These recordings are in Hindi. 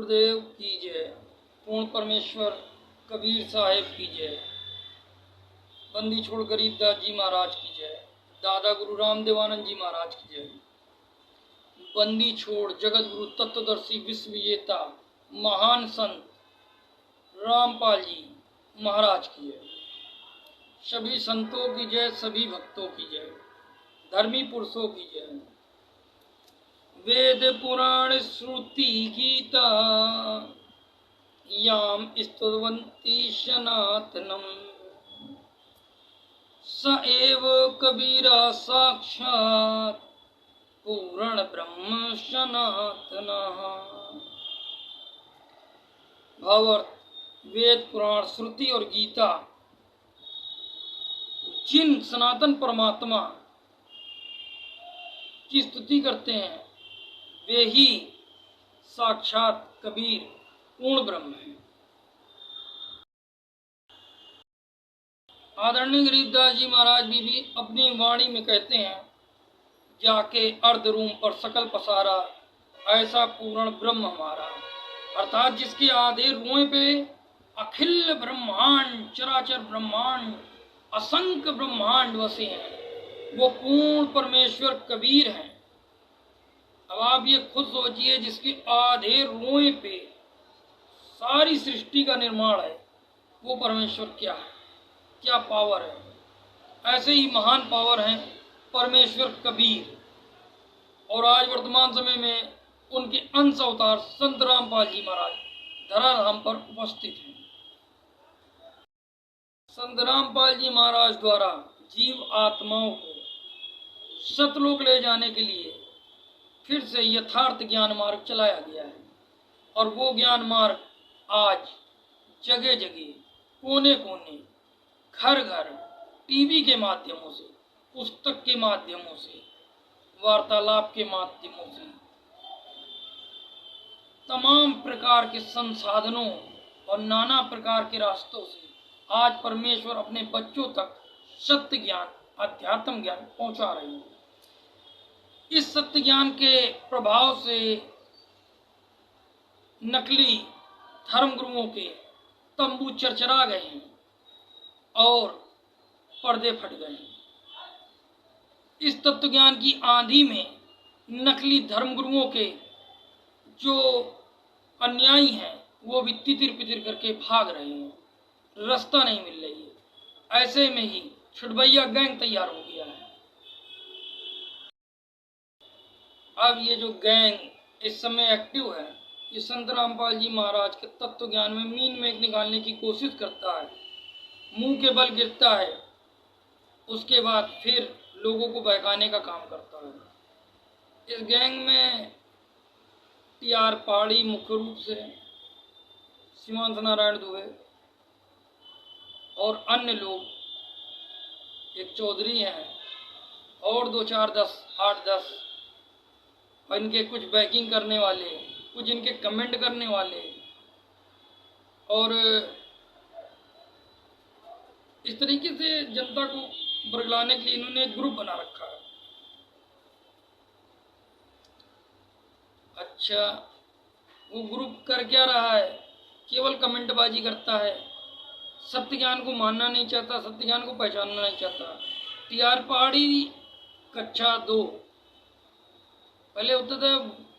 गुरुदेव की जय। पूर्ण परमेश्वर कबीर साहेब की जय। बंदी छोड़ गरीबदास जी महाराज की जय। दादा गुरु रामदेवानंद जी महाराज की जय। बंदी छोड़ जगत गुरु तत्वदर्शी विश्व विजेता महान संत रामपाल जी महाराज की जय। सभी संतों की जय, सभी भक्तों की जय, धर्मी पुरुषों की जय। वेद पुराण श्रुति गीता याम स्तुवन्ति सनातनम स एव कबीरा साक्षात् पूर्ण ब्रह्म सनातनः। भावार्थ, वेद पुराण श्रुति और गीता जिन सनातन परमात्मा की स्तुति करते हैं वे ही साक्षात कबीर पूर्ण ब्रह्म है। आदरणीय गरीबदास जी महाराज भी अपनी वाणी में कहते हैं, जाके अर्ध रूम पर सकल पसारा ऐसा पूर्ण ब्रह्म हमारा। अर्थात जिसके आधे रुएं पे अखिल ब्रह्मांड, चराचर ब्रह्मांड, असंख्य ब्रह्मांड वसे हैं, वो पूर्ण परमेश्वर कबीर हैं। अब आप ये खुद सोचिए, जिसके आधे रुएं पे सारी सृष्टि का निर्माण है, वो परमेश्वर क्या है, क्या पावर है। ऐसे ही महान पावर है परमेश्वर कबीर। और आज वर्तमान समय में उनके अंश अवतार संत रामपाल जी महाराज धराधाम पर उपस्थित हैं। संत रामपाल जी महाराज द्वारा जीव आत्माओं को सतलोक ले जाने के लिए फिर से यथार्थ ज्ञान मार्ग चलाया गया है। और वो ज्ञान मार्ग आज जगह जगह, कोने कोने, घर घर, टीवी के माध्यमों से, पुस्तक के माध्यमों से, वार्तालाप के माध्यमों से, तमाम प्रकार के संसाधनों और नाना प्रकार के रास्तों से आज परमेश्वर अपने बच्चों तक सत्य ज्ञान, अध्यात्म ज्ञान पहुंचा रहे हैं। इस सत्य ज्ञान के प्रभाव से नकली धर्म गुरुओं के तंबू चरचरा गए हैं और पर्दे फट गए हैं। इस तत्व ज्ञान की आंधी में नकली धर्म गुरुओं के जो अन्यायी हैं वो भी तितिर पितिर करके भाग रहे हैं, रास्ता नहीं मिल रही है। ऐसे में ही छुटभैया गैंग तैयार हो गया है। अब ये जो गैंग इस समय एक्टिव है, ये संत रामपाल जी महाराज के तत्व ज्ञान में मीन में निकालने की कोशिश करता है, मुंह के बल गिरता है, उसके बाद फिर लोगों को बहकाने का काम करता है। इस गैंग में टी.आर. पहाड़ी मुख्य रूप से, सीमांत नारायण दुबे और अन्य लोग, एक चौधरी हैं और 2-4 8-10 और इनके कुछ बैकिंग करने वाले, कुछ इनके कमेंट करने वाले, और इस तरीके से जनता को बरगलाने के लिए इन्होंने एक ग्रुप बना रखा है। अच्छा, वो ग्रुप कर क्या रहा है? केवल कमेंटबाजी करता है, सत्य ज्ञान को मानना नहीं चाहता, सत्य ज्ञान को पहचानना नहीं चाहता। टी.आर. पहाड़ी कक्षा 2, पहले होता था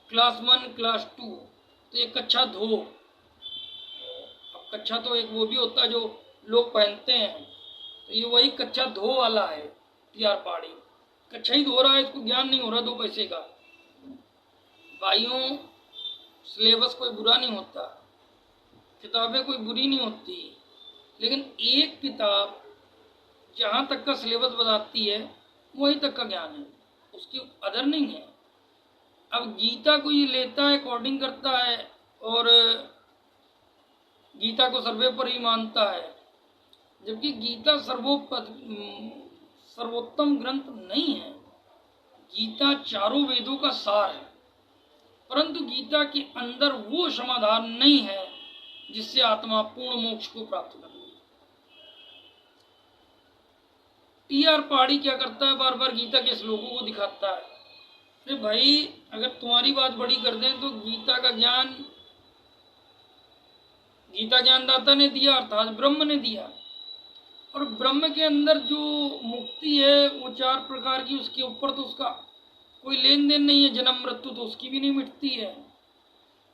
क्लास 1, क्लास 2, तो ये कक्षा 2। अब कक्षा तो एक वो भी होता है जो लोग पहनते हैं, तो ये वही कक्षा 2 वाला है। टी.आर. पहाड़ी कक्षा ही 2 रहा है, इसको ज्ञान नहीं हो रहा 2 पैसे का। भाइयों, सिलेबस कोई बुरा नहीं होता, किताबें कोई बुरी नहीं होती, लेकिन एक किताब जहाँ तक का सिलेबस बताती है वहीं तक का ज्ञान है, उसकी अदर नहीं है। अब गीता को ये लेता है, कोडिंग करता है और गीता को सर्वोपरि मानता है, जबकि गीता सर्वोत्तम ग्रंथ नहीं है। गीता चारों वेदों का सार है, परंतु गीता के अंदर वो समाधान नहीं है जिससे आत्मा पूर्ण मोक्ष को प्राप्त कर। टी.आर. पहाड़ी क्या करता है, बार बार गीता के श्लोकों को दिखाता है। अरे भाई, अगर तुम्हारी बात बड़ी कर दें तो गीता का ज्ञान गीता ज्ञानदाता ने दिया अर्थात ब्रह्म ने दिया। और ब्रह्म के अंदर जो मुक्ति है वो 4 प्रकार की, उसके ऊपर तो उसका कोई लेन देन नहीं है, जन्म मृत्यु तो उसकी भी नहीं मिटती है।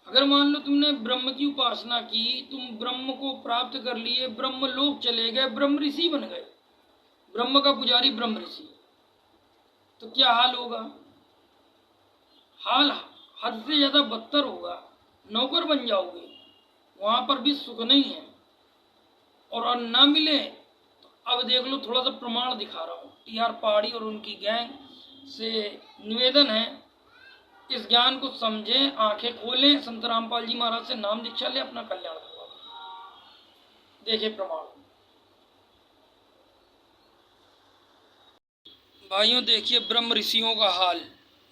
अगर मान लो तुमने ब्रह्म की उपासना की, तुम ब्रह्म को प्राप्त कर लिए, ब्रह्म लोक चले गए, ब्रह्म ऋषि बन गए, ब्रह्म का पुजारी ब्रह्म ऋषि, तो क्या हाल होगा? हाल हद से ज्यादा बदतर होगा, नौकर बन जाओगे, वहां पर भी सुख नहीं है। और ना मिले तो अब देख लो, थोड़ा सा प्रमाण दिखा रहा हूँ। टीआर पहाड़ी और उनकी गैंग से निवेदन है, इस ज्ञान को समझें, आंखें खोलें, संत रामपाल जी महाराज से नाम दीक्षा ले, अपना कल्याण करवा। देखिए प्रमाण। भाइयों देखिए ब्रह्म ऋषियों का हाल,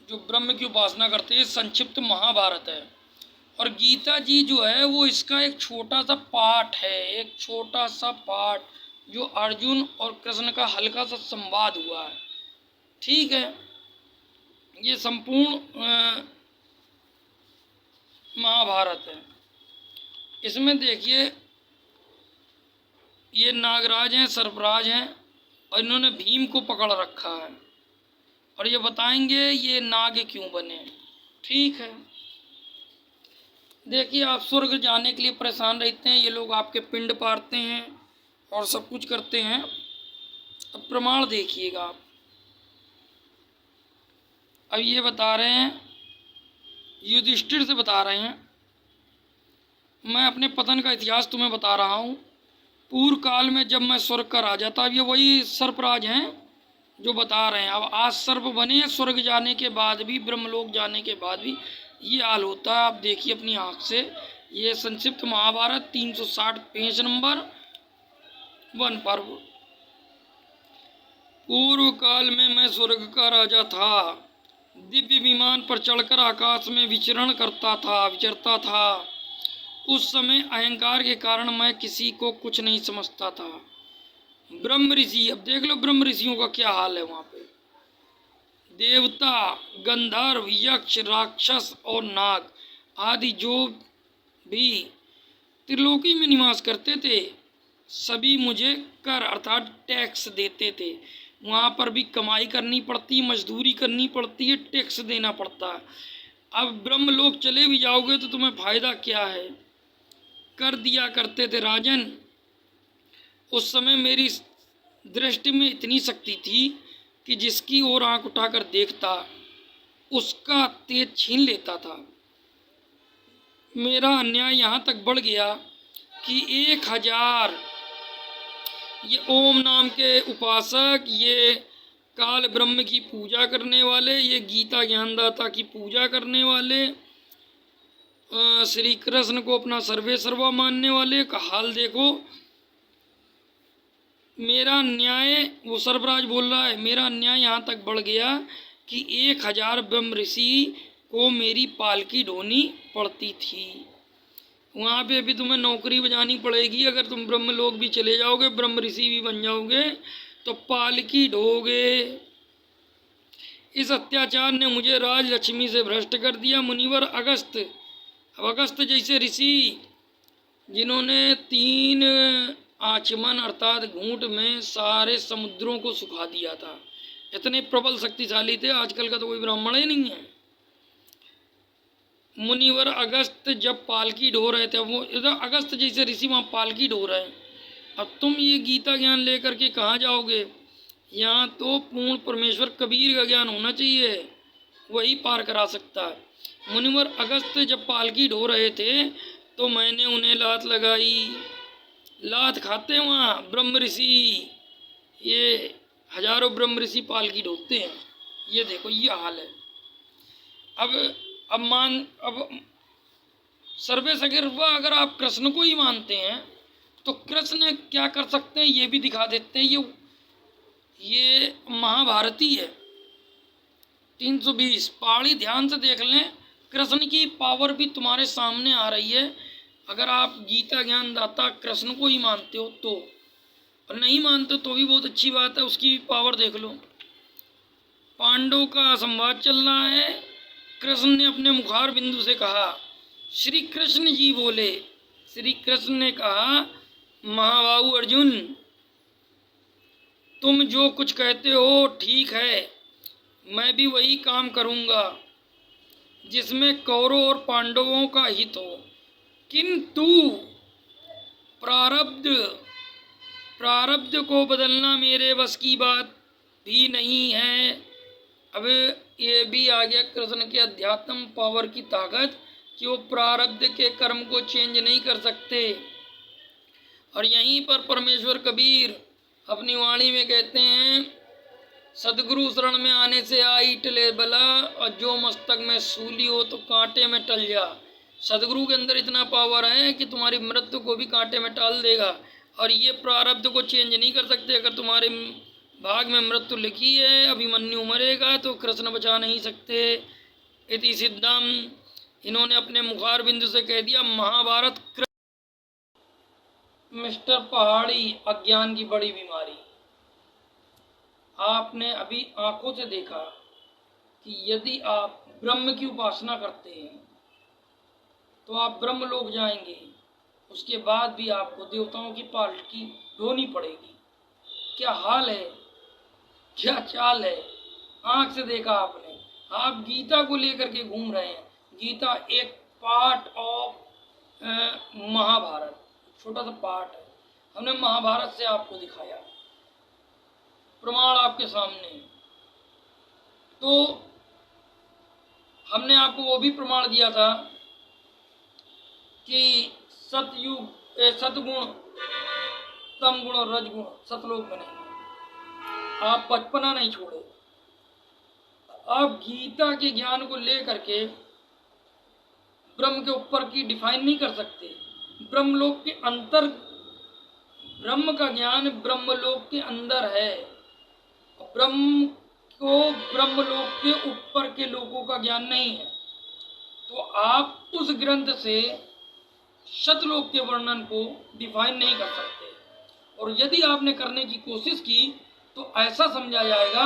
जो ब्रह्म की उपासना करते हैं। संक्षिप्त महाभारत है और गीता जी जो है वो इसका एक छोटा सा पाठ है, एक छोटा सा पाठ जो अर्जुन और कृष्ण का हल्का सा संवाद हुआ है। ठीक है, ये संपूर्ण महाभारत है। इसमें देखिए ये नागराज हैं, सर्पराज हैं, और इन्होंने भीम को पकड़ रखा है और ये बताएंगे ये नाग क्यों बने। ठीक है, देखिए आप स्वर्ग जाने के लिए परेशान रहते हैं, ये लोग आपके पिंड पाड़ते हैं और सब कुछ करते हैं। अब प्रमाण देखिएगा आप। अब ये बता रहे हैं, युधिष्ठिर से बता रहे हैं, मैं अपने पतन का इतिहास तुम्हें बता रहा हूँ। पूर्व काल में जब मैं स्वर्ग का राजा था, अब ये वही सर्पराज हैं जो बता रहे हैं। अब आज सर्प बने, स्वर्ग जाने के बाद भी, ब्रह्मलोक जाने के बाद भी ये हाल होता है। आप देखिए अपनी आँख से। ये संक्षिप्त महाभारत 360 पेज नंबर 1 पर। पूर्व काल में मैं स्वर्ग का राजा था, दिव्य विमान पर चढ़कर आकाश में विचरता था। उस समय अहंकार के कारण मैं किसी को कुछ नहीं समझता था। ब्रह्म ऋषि, अब देख लो ब्रह्म ऋषियों का क्या हाल है वहाँ पे। देवता, गंधर्व, यक्ष, राक्षस और नाग आदि जो भी त्रिलोकी में निवास करते थे, सभी मुझे कर अर्थात टैक्स देते थे। वहाँ पर भी कमाई करनी पड़ती, मजदूरी करनी पड़ती है, टैक्स देना पड़ता है। अब ब्रह्मलोक चले भी जाओगे तो तुम्हें फायदा क्या है? कर दिया करते थे राजन। उस समय मेरी दृष्टि में इतनी शक्ति थी कि जिसकी ओर आंख उठाकर देखता उसका तेज छीन लेता था। मेरा अन्याय यहाँ तक बढ़ गया कि 1000 ये ओम नाम के उपासक, ये काल ब्रह्म की पूजा करने वाले, ये गीता ज्ञानदाता की पूजा करने वाले, श्री कृष्ण को अपना सर्वे सर्वा मानने वाले का हाल देखो। मेरा न्याय, वो सर्वराज बोल रहा है, मेरा न्याय यहाँ तक बढ़ गया कि 1000 ब्रह्म ऋषि को मेरी पालकी ढोनी पड़ती थी। वहाँ पे भी तुम्हें नौकरी बजानी पड़ेगी। अगर तुम ब्रह्मलोक भी चले जाओगे, ब्रह्म ऋषि भी बन जाओगे, तो पालकी ढोगे। इस अत्याचार ने मुझे राज लक्ष्मी से भ्रष्ट कर दिया। मुनिवर अगस्त, अब अगस्त जैसे ऋषि जिन्होंने 3 आचमन अर्थात घूंट में सारे समुद्रों को सुखा दिया था, इतने प्रबल शक्तिशाली थे। आजकल का तो कोई ब्राह्मण ही नहीं है। मुनिवर अगस्त जब पालकी ढो रहे थे, वो इधर अगस्त जैसे ऋषि वहाँ पालकी ढो रहे हैं। अब तुम ये गीता ज्ञान लेकर के कहाँ जाओगे? यहाँ तो पूर्ण परमेश्वर कबीर का ज्ञान होना चाहिए, वही पार करा सकता है। मुनिवर अगस्त जब पालकी ढो रहे थे तो मैंने उन्हें लात लगाई। लात खाते वहाँ ब्रह्म ऋषि, ये हजारों ब्रह्म ऋषि पालकी ढोते हैं। ये देखो ये हाल है। अब सर्वे सगर्वा, अगर आप कृष्ण को ही मानते हैं तो कृष्ण क्या कर सकते हैं ये भी दिखा देते हैं। ये महाभारती है 320 पहाड़ी, ध्यान से देख लें। कृष्ण की पावर भी तुम्हारे सामने आ रही है। अगर आप गीता ज्ञान दाता कृष्ण को ही मानते हो तो, और नहीं मानते तो भी बहुत अच्छी बात है, उसकी पावर देख लो। पांडवों का संवाद चल रहा है। कृष्ण ने अपने मुखार बिंदु से कहा, श्री कृष्ण जी बोले, श्री कृष्ण ने कहा, महाबाहु अर्जुन, तुम जो कुछ कहते हो ठीक है, मैं भी वही काम करूँगा जिसमें कौरवों और पांडवों का हित हो, किंतु प्रारब्ध को बदलना मेरे बस की बात भी नहीं है। अब ये भी आ गया कृष्ण के अध्यात्म पावर की ताकत कि वो प्रारब्ध के कर्म को चेंज नहीं कर सकते। और यहीं पर परमेश्वर कबीर अपनी वाणी में कहते हैं, सदगुरु शरण में आने से आई टले बला, और जो मस्तक में सूली हो तो कांटे में टल जा। सदगुरु के अंदर इतना पावर है कि तुम्हारी मृत्यु को भी कांटे में टाल देगा, और ये प्रारब्ध को चेंज नहीं कर सकते। अगर तुम्हारे भाग में मृत्यु लिखी है, अभिमन्यु मरेगा, तो कृष्ण बचा नहीं सकते। इति सिद्धम, इन्होंने अपने मुखार बिंदु से कह दिया, महाभारत। मिस्टर पहाड़ी, अज्ञान की बड़ी बीमारी। आपने अभी आंखों से देखा कि यदि आप ब्रह्म की उपासना करते हैं तो आप ब्रह्म लोक जाएंगे, उसके बाद भी आपको देवताओं की पालकी ढोनी पड़ेगी। क्या हाल है, क्या चाल है, आंख से देखा आपने। आप गीता को लेकर के घूम रहे हैं। गीता एक पार्ट ऑफ महाभारत, छोटा सा पार्ट है। हमने महाभारत से आपको दिखाया, प्रमाण आपके सामने। तो हमने आपको वो भी प्रमाण दिया था कि सतयुग, सतगुण, तम गुण और रजगुण सतलोक बनेंगे। आप बचपना नहीं छोड़े। आप गीता के ज्ञान को लेकर के ब्रह्म के ऊपर की डिफाइन नहीं कर सकते। ब्रह्मलोक के अंतर, ब्रह्म का ज्ञान ब्रह्मलोक के अंदर है। ब्रह्म को ब्रह्मलोक के ऊपर के लोगों का ज्ञान नहीं है। तो आप उस ग्रंथ से सतलोक के वर्णन को डिफाइन नहीं कर सकते। और यदि आपने करने की कोशिश की तो ऐसा समझा जाएगा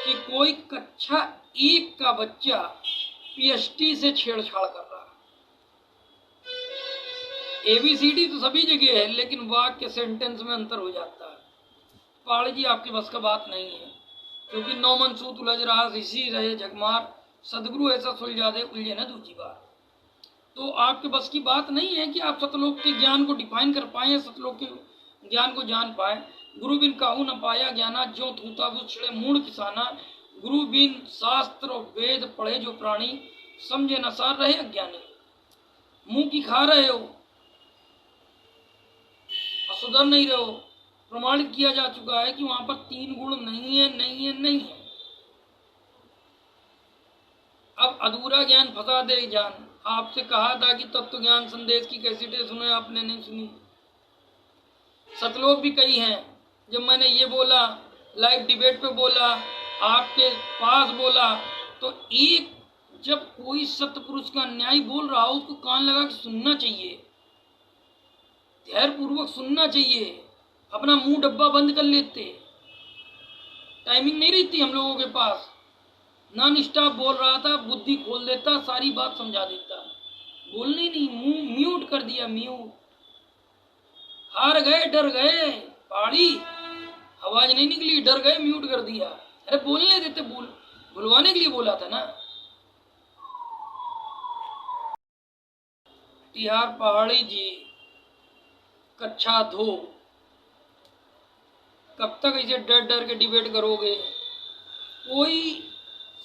कि कोई कक्षा 1 का बच्चा पीएचडी से छेड़छाड़ कर रहा है। एबीसीडी तो सभी जगह है, लेकिन वाक्य सेंटेंस में अंतर हो जाता है। पहाड़ी जी, आपके बस का बात नहीं है, क्योंकि नौ मन सूत उलझ रहा इसी रहे जगमार, सदगुरु ऐसा सुलझा दे उलझे न दूसरी बार। तो आपके बस की बात नहीं है कि आप सतलोक के ज्ञान को डिफाइन कर पाए, सतलोक के ज्ञान को जान पाए। गुरु बिन काहू न पाया ज्ञाना, जो थूता बुछड़े मूढ़ किसाना। गुरु बिन शास्त्र और वेद पढ़े जो प्राणी, समझे न सार रहे अज्ञानी। मुंह की खा रहे हो और सुधर नहीं रहे हो। प्रमाणित किया जा चुका है कि वहां पर 3 गुण नहीं है, नहीं है, नहीं है। अब अधूरा ज्ञान फंसा दे जान। आपसे कहा था कि तत्व ज्ञान संदेश की कैसेटें सुने, आपने नहीं सुनी। सतलोक भी कई हैं। जब मैंने ये बोला, लाइव डिबेट पे बोला, आपके पास बोला, तो एक जब कोई सतपुरुष का न्याय बोल रहा हो उसको कान लगा के सुनना चाहिए, धैर्य पूर्वक सुनना चाहिए। अपना मुंह डब्बा बंद कर लेते, टाइमिंग नहीं रहती हम लोगों के पास। नॉन स्टॉप बोल रहा था, बुद्धि खोल देता, सारी बात समझा देता। बोलने ही नहीं, मुंह म्यूट कर दिया, म्यूट। हार गए, डर गए पहाड़ी, आवाज नहीं निकली, डर गए, म्यूट कर दिया। अरे बोलने देते, बुलवाने के लिए बोला था ना। तिहार पहाड़ी जी, कक्षा 2, कब तक इसे डर डर के डिबेट करोगे? कोई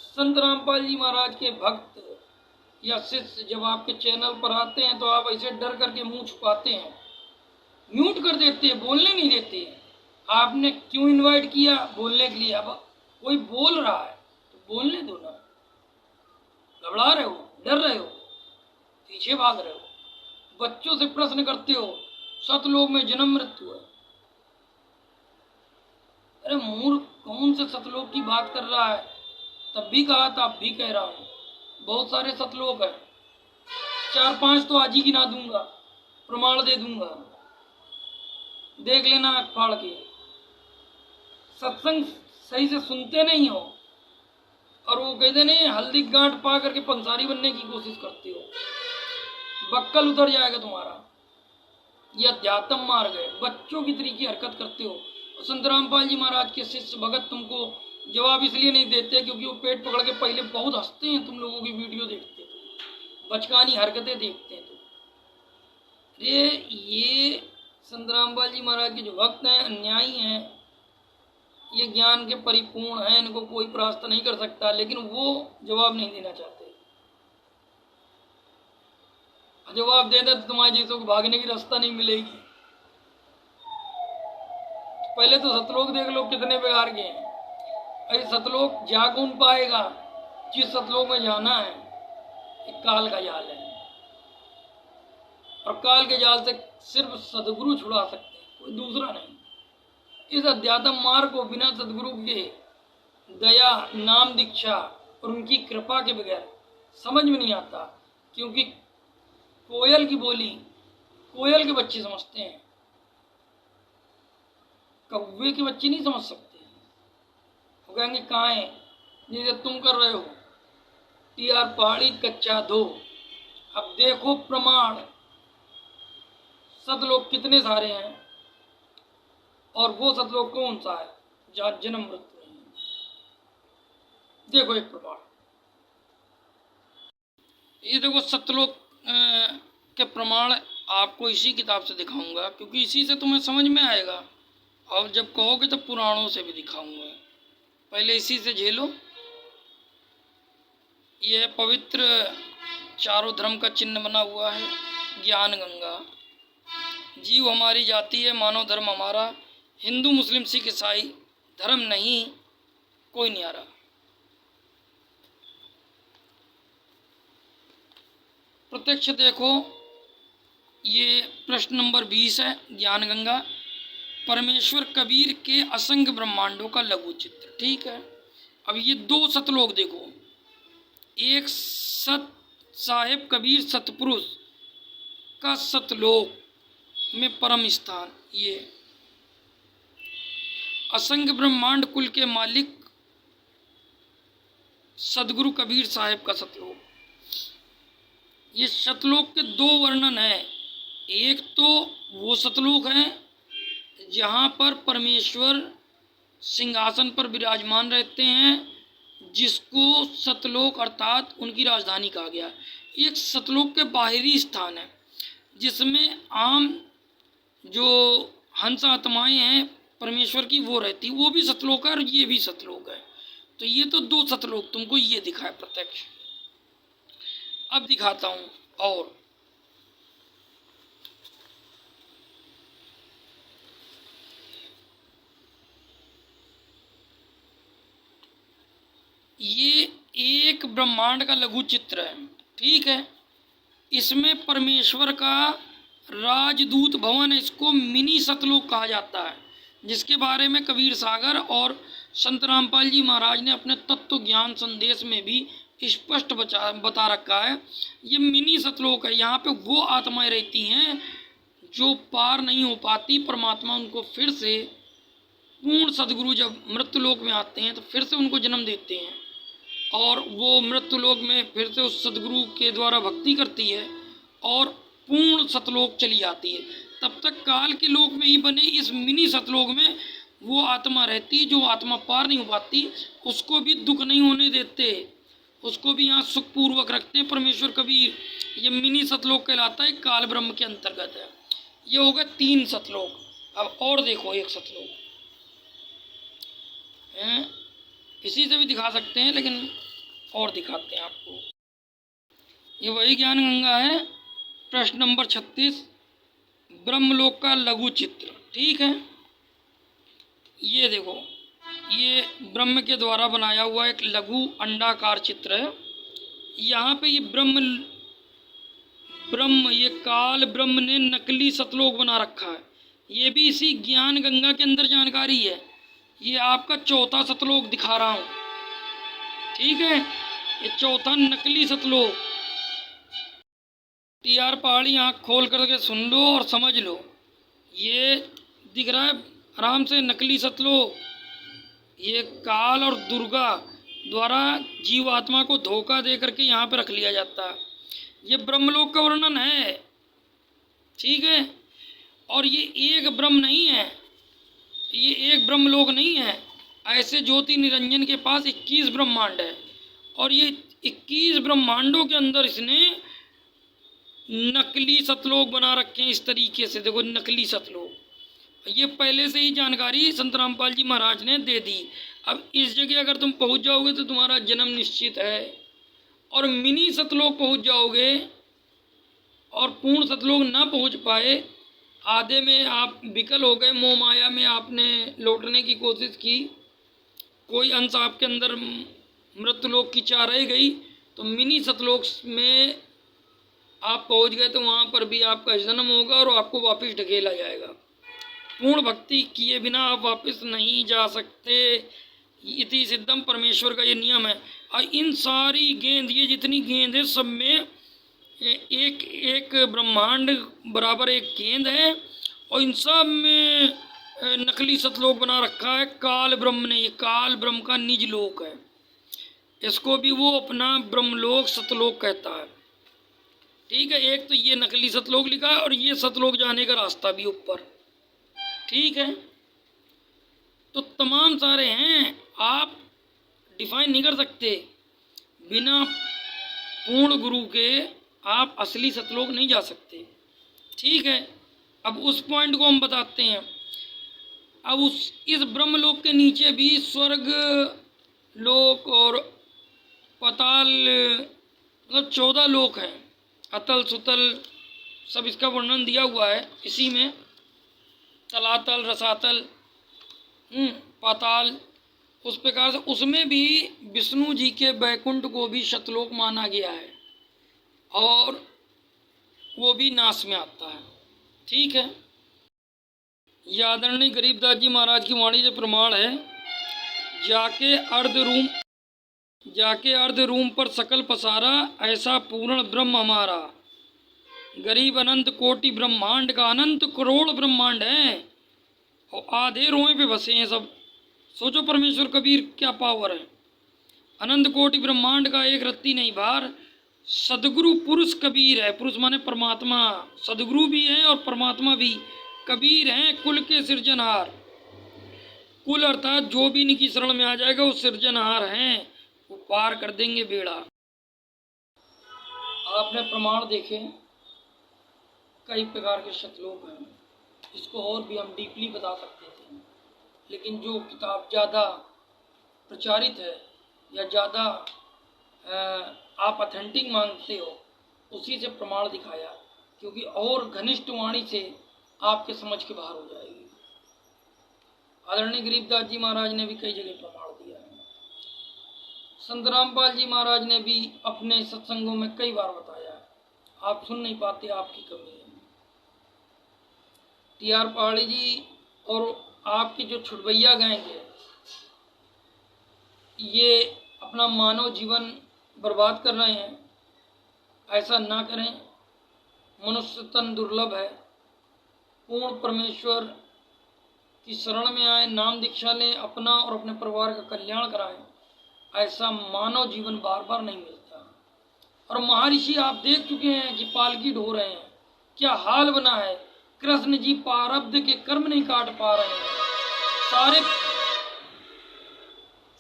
संत रामपाल जी महाराज के भक्त या शिष्य जब आपके चैनल पर आते हैं तो आप ऐसे डर करके मुंह छुपाते हैं, म्यूट कर देते हैं, बोलने नहीं देते। आपने क्यों इनवाइट किया? बोलने के लिए। अब कोई बोल रहा है तो बोलने दो ना। घबरा रहे हो, डर रहे हो, पीछे भाग रहे हो, बच्चों से प्रश्न करते हो, सतलोक में जन्म मृत्यु है। अरे मूर्ख, कौन से सतलोक की बात कर रहा है? तब भी कहा था, अब भी कह रहा हूं, बहुत सारे सतलोक है। 4-5 तो आज ही गिना दूंगा, प्रमाण दे दूंगा, देख लेना आँख फाड़ के। सत्संग सही से सुनते नहीं हो और वो कहते नहीं, हल्दी गांठ पा करके पंसारी बनने की कोशिश करते हो, बक्कल उतर जाएगा तुम्हारा। ये अध्यात्म मार्ग है। बच्चों की तरीके हरकत करते हो। और संत रामपाल जी महाराज के शिष्य भगत तुमको जवाब इसलिए नहीं देते क्योंकि वो पेट पकड़ के पहले बहुत हंसते हैं, तुम लोगों की वीडियो देखते तो, बचकानी हरकतें देखते हैं तो। अरे ये संत रामपाल जी महाराज के जो भक्त हैं, अन्यायी हैं, ये ज्ञान के परिपूर्ण हैं, इनको कोई परास्त नहीं कर सकता, लेकिन वो जवाब नहीं देना चाहते। जवाब दे दे तो तुम्हारे जैसों को भागने की रास्ता नहीं मिलेगी। पहले तो सतलोक देख लो कितने बेकार के हैं। अरे सतलोक जा कौन पाएगा? जिस सतलोक में जाना है एक काल का जाल है, और काल के जाल से सिर्फ सदगुरु छुड़ा सकते हैं, कोई दूसरा नहीं। इस अध्यात्म मार्ग को बिना सदगुरु के दया, नाम, दीक्षा और उनकी कृपा के बगैर समझ में नहीं आता। क्योंकि कोयल की बोली कोयल के बच्चे समझते हैं, कौवे के बच्चे नहीं समझ सकते। वो कहेंगे कहाँ है, जैसे तुम कर रहे हो, टीआर पहाड़ी कच्चा धो। अब देखो प्रमाण, सतलोक कितने सारे हैं, और वो सतलोक कौन सा है जहाँ जन्म मृत्यु नहीं है। देखो एक प्रमाण, ये देखो सतलोक के प्रमाण आपको इसी किताब से दिखाऊंगा, क्योंकि इसी से तुम्हें समझ में आएगा। और जब कहोगे तो पुराणों से भी दिखाऊंगा, पहले इसी से झेलो। यह पवित्र चारों धर्म का चिन्ह बना हुआ है, ज्ञान गंगा। जीव हमारी जाति है, मानव धर्म हमारा, हिंदू मुस्लिम सिख ईसाई धर्म नहीं, कोई नहीं आ रहा। प्रत्यक्ष देखो, ये प्रश्न नंबर 20 है, ज्ञान गंगा। परमेश्वर कबीर के असंख्य ब्रह्मांडों का लघु चित्र। ठीक है, अब ये दो सतलोक देखो। एक सत साहेब कबीर सतपुरुष का सतलोक में परम स्थान, ये असंख्य ब्रह्मांड कुल के मालिक सदगुरु कबीर साहेब का सतलोक। ये सतलोक के दो वर्णन है। एक तो वो सतलोक है जहाँ पर परमेश्वर सिंहासन पर विराजमान रहते हैं, जिसको सतलोक अर्थात उनकी राजधानी कहा गया। एक सतलोक के बाहरी स्थान है जिसमें आम जो हंस आत्माएं हैं परमेश्वर की वो रहती, वो भी सतलोक है और ये भी सतलोक है। तो ये तो दो सतलोक तुमको ये दिखा है प्रत्यक्ष। अब दिखाता हूँ और ये एक ब्रह्मांड का लघु चित्र है। ठीक है, इसमें परमेश्वर का राजदूत भवन है, इसको मिनी सतलोक कहा जाता है, जिसके बारे में कबीर सागर और संत रामपाल जी महाराज ने अपने तत्व ज्ञान संदेश में भी स्पष्ट बता रखा है। ये मिनी सतलोक है, यहाँ पे वो आत्माएं रहती हैं जो पार नहीं हो पाती। परमात्मा उनको फिर से पूर्ण सदगुरु जब मृत्युलोक में आते हैं तो फिर से उनको जन्म देते हैं, और वो मृत्युलोक में फिर से उस सदगुरु के द्वारा भक्ति करती है और पूर्ण सतलोक चली जाती है। तब तक काल के लोक में ही बने इस मिनी सतलोक में वो आत्मा रहती, जो आत्मा पार नहीं हो पाती, उसको भी दुख नहीं होने देते, उसको भी यहाँ सुखपूर्वक रखते हैं परमेश्वर कबीर। ये मिनी सतलोक कहलाता है, काल ब्रह्म के अंतर्गत है। ये होगा 3 सतलोक। अब और देखो एक सतलोक है, इसी से भी दिखा सकते हैं लेकिन और दिखाते हैं आपको। ये वही ज्ञान गंगा है। प्रश्न नंबर 36, ब्रह्मलोक का लघु चित्र। ठीक है, ये देखो, ये ब्रह्म के द्वारा बनाया हुआ एक लघु अंडाकार चित्र है। यहाँ पे ये ब्रह्म ये काल ब्रह्म ने नकली सतलोक बना रखा है। ये भी इसी ज्ञान गंगा के अंदर जानकारी है। ये आपका चौथा सतलोक दिखा रहा हूँ। ठीक है, ये चौथा नकली सतलोक। टीआर पहाड़ी आँख खोल करके सुन लो और समझ लो। ये दिख रहा है आराम से नकली सतलोक। ये काल और दुर्गा द्वारा जीव आत्मा को धोखा दे करके यहाँ पे रख लिया जाता है। ये ब्रह्मलोक का वर्णन है। ठीक है, और ये एक ब्रह्म नहीं है, ये एक ब्रह्मलोक नहीं है। ऐसे ज्योति निरंजन के पास 21 ब्रह्मांड है, और ये 21 ब्रह्मांडों के अंदर इसने नकली सतलोक बना रखे हैं इस तरीके से। देखो, नकली सतलोक, ये पहले से ही जानकारी संत रामपाल जी महाराज ने दे दी। अब इस जगह अगर तुम पहुंच जाओगे तो तुम्हारा जन्म निश्चित है, और मिनी सतलोक पहुंच जाओगे और पूर्ण सतलोक ना पहुंच पाए, आधे में आप विकल हो गए, मोह माया में आपने लौटने की कोशिश की, कोई अंश आपके अंदर मृत्युलोक की चाह रह गई, तो मिनी सतलोक में आप पहुंच गए तो वहाँ पर भी आपका जन्म होगा और आपको वापस ढकेला जाएगा। पूर्ण भक्ति किए बिना आप वापस नहीं जा सकते। इति सिद्धम, परमेश्वर का ये नियम है। और इन सारी गेंद, ये जितनी गेंद है, सब में एक एक ब्रह्मांड बराबर एक गेंद है, और इन सब में नकली सतलोक बना रखा है काल ब्रह्म ने। ये काल ब्रह्म का निज लोक है, इसको भी वो अपना ब्रह्मलोक सतलोक कहता है। ठीक है, एक तो ये नकली सतलोक लिखा है, और ये सतलोक जाने का रास्ता भी ऊपर। ठीक है, तो तमाम सारे हैं, आप डिफाइन नहीं कर सकते। बिना पूर्ण गुरु के आप असली सतलोक नहीं जा सकते। ठीक है, अब उस पॉइंट को हम बताते हैं। अब इस ब्रह्मलोक के नीचे भी स्वर्ग लोक और पाताल, मतलब 14 लोक हैं, अतल सुतल, सब इसका वर्णन दिया हुआ है इसी में। तलातल, रसातल, पाताल, उस प्रकार से उसमें भी विष्णु जी के बैकुंठ को भी सतलोक माना गया है, और वो भी नाश में आता है। ठीक है, यह आदरणीय गरीबदास जी महाराज की वाणी से प्रमाण है। जाके अर्ध रूम पर सकल पसारा, ऐसा पूर्ण ब्रह्म हमारा। गरीब अनंत कोटि ब्रह्मांड का अनंत करोड़ ब्रह्मांड है, और आधे रोए पे बसे हैं सब। सोचो परमेश्वर कबीर क्या पावर है। अनंत कोटि ब्रह्मांड का एक रत्ती नहीं भार। सदगुरु पुरुष कबीर है, पुरुष माने परमात्मा, सदगुरु भी है और परमात्मा भी। कबीर हैं कुल के सृजनहार। कुल अर्थात जो भी इनकी शरण में आ जाएगा वो सृजनहार हैं, वो पार कर देंगे बेड़ा। आपने प्रमाण देखे, कई प्रकार के सतलोक हैं, इसको और भी हम डीपली बता सकते थे, लेकिन जो किताब ज़्यादा प्रचारित है या ज़्यादा आप ऑथेंटिक मानते हो, उसी से प्रमाण दिखाया, क्योंकि और घनिष्ठ वाणी से आपके समझ के बाहर हो जाएगी। आदरणीय गरीबदास जी महाराज ने भी कई जगह प्रमाण दिया है। संत रामपाल जी महाराज ने भी अपने सत्संगों में कई बार बताया है, आप सुन नहीं पाते, आपकी कमी है। टी.आर. पहाड़ी जी और आपकी जो छुटभैया गाएंगे, ये अपना मानव जीवन बर्बाद कर रहे हैं। ऐसा ना करें, मनुष्य तन दुर्लभ है। पूर्ण परमेश्वर की शरण में आए, नाम दीक्षा लें, अपना और अपने परिवार का कल्याण कराएं। ऐसा मानव जीवन बार बार नहीं मिलता। और महर्षि आप देख चुके हैं कि पालकी ढो रहे हैं, क्या हाल बना है। कृष्ण जी प्रारब्ध के कर्म नहीं काट पा रहे हैं।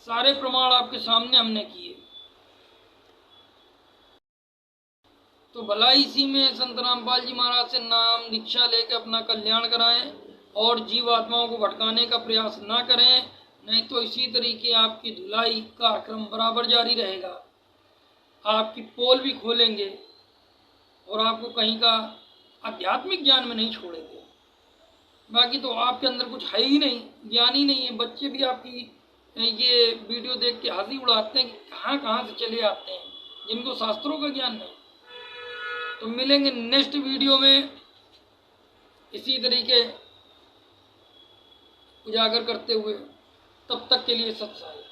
सारे प्रमाण आपके सामने हमने किए। तो भला इसी में संत रामपाल जी महाराज से नाम दीक्षा लेकर अपना कल्याण कराएं, और जीवात्माओं को भटकाने का प्रयास ना करें, नहीं तो इसी तरीके आपकी धुलाई का क्रम बराबर जारी रहेगा। आपकी पोल भी खोलेंगे और आपको कहीं का आध्यात्मिक ज्ञान में नहीं छोड़ेंगे। बाकी तो आपके अंदर कुछ है ही नहीं, ज्ञान ही नहीं है। बच्चे भी आपकी ये वीडियो देख के हंसी उड़ाते हैं कि कहाँ से चले आते हैं, जिनको शास्त्रों का ज्ञान नहीं। तो मिलेंगे नेक्स्ट वीडियो में इसी तरीके उजागर करते हुए। तब तक के लिए सत्संग।